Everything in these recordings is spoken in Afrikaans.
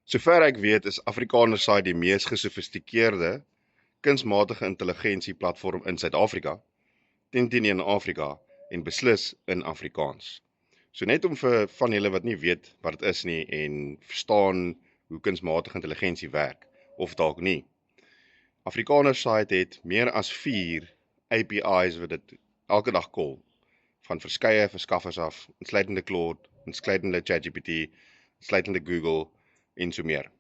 Sover ek weet is Afrikanersite die mees gesofistikeerde kunsmatige intelligensie platform in Suid-Afrika, teen in Afrika en beslis in Afrikaans. So net om vir van julle wat nie weet wat dit is nie en verstaan hoe kunsmatige intelligensie werk, of dalk nie. Afrikanersite het meer as 4 API's wat dit elke dag call, van verskeie verskaffers af, insluitende Claude, insluitende ChatGPT, insluitende Google en so meer.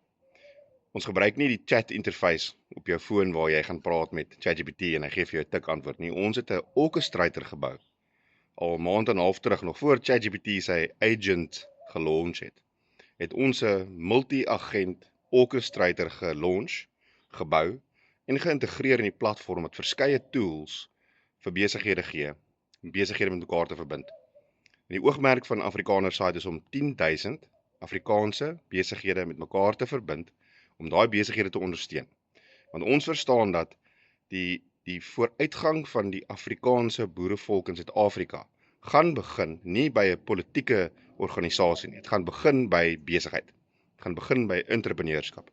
Ons gebruik nie die chat interface op jou foon waar jy gaan praat met ChatGPT en hy gee vir jou 'n tik antwoord nie. Ons het 'n orchestrator gebou. Al maand en 'n half terug, nog voor ChatGPT sy agent gelaunch het ons 'n multi-agent orchestrator gelaunch, gebou en geïntegreer in die platform met verskeie tools vir besighede gee, om besighede met mekaar te verbind. En die oogmerk van Afrikanersite is om 10,000 Afrikaanse besighede met mekaar te verbind, om daai besighede te ondersteun. Want ons verstaan dat die vooruitgang van die Afrikaanse boerevolk in Suid-Afrika gaan begin nie by 'n politieke organisasie nie. Dit gaan begin by besigheid. Dit gaan begin by entrepreneurskap.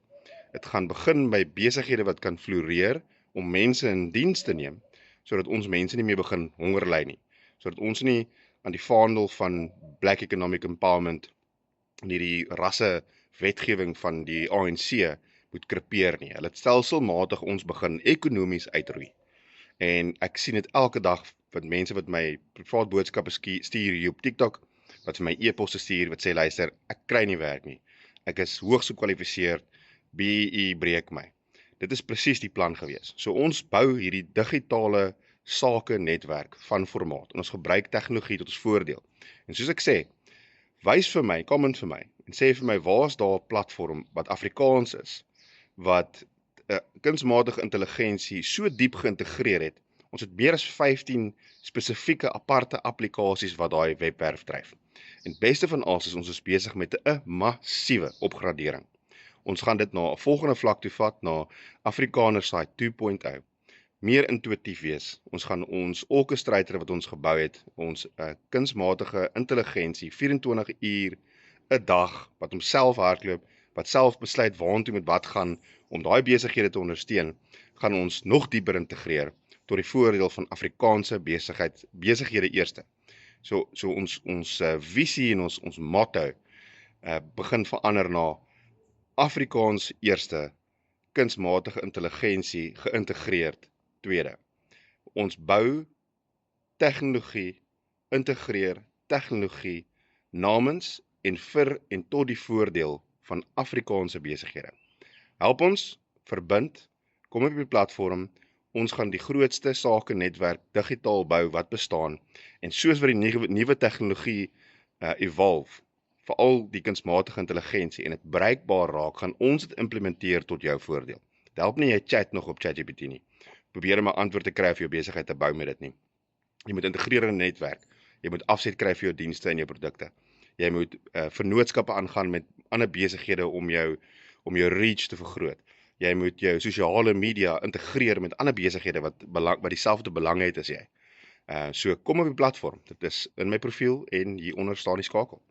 Dit gaan begin by besighede wat kan floreer om mense in diens te neem, sodat ons mense nie meer begin honger ly nie. Sodat ons nie aan die vaandel van Black Economic Empowerment en die rasse wetgewing van die ANC moet krepeer nie. Hulle het stelselmatig ons begin ekonomies uitroei. En ek sien dit elke dag van mense wat my privaat boodskappe stuur hier op TikTok, wat vir my e-posse stuur, wat sê, luister, ek kry nie werk nie. Ek is hoogs gekwalifiseerd, BE breek my. Dit is presies die plan gewees. So ons bou hierdie digitale sake netwerk van formaat, en ons gebruik tegnologie tot ons voordeel. En soos ek sê, wys vir my, comment vir my, en sê vir my, waar is daar 'n platform wat Afrikaans is, wat kunsmatige intelligensie so diep geïntegreer het. Ons het meer as 15 spesifieke aparte applikasies wat daai webwerf dryf. En beste van alles is ons is besig met 'n massiewe opgradering. Ons gaan dit na 'n volgende vlak toe vat, na Afrikanersite 2.0. Meer intuïtief wees. Ons gaan ons orchestrator wat ons gebou het, ons kunsmatige intelligensie 24 uur 'n dag, wat homself hardloop, wat self besluit waantoe met wat gaan, om daai besighede te ondersteun, gaan ons nog dieper integreer tot die voordeel van Afrikaanse besighede eerste. So ons visie en ons motto begin verander na Afrikaans eerste, kunsmatige intelligensie geïntegreerd tweede. Ons bou tegnologie, integreer tegnologie namens en vir en tot die voordeel van Afrikaanse besighede. Help ons, verbind, kom op die platform, ons gaan die grootste sake netwerk digitaal bou wat bestaan, en soos wat die nuwe tegnologie evolve, veral die kunsmatige intelligensie, en dit bereikbaar raak, gaan ons dit implementeer tot jou voordeel. Dit help nie jy chat nog op ChatGPT nie. Probeer om 'n antwoord te kry vir jou besigheid te bou met dit nie. Jy moet integreer in 'n netwerk. Jy moet afset kry vir jou dienste en jou produkte. Jy moet vennootskappe aangaan met ander besighede om jou reach te vergroot. Jy moet jou sosiale media integreer met ander besighede wat dieselfde belang het as jy. So kom op die platform. Dit is in my profiel en hieronder staan die skakel.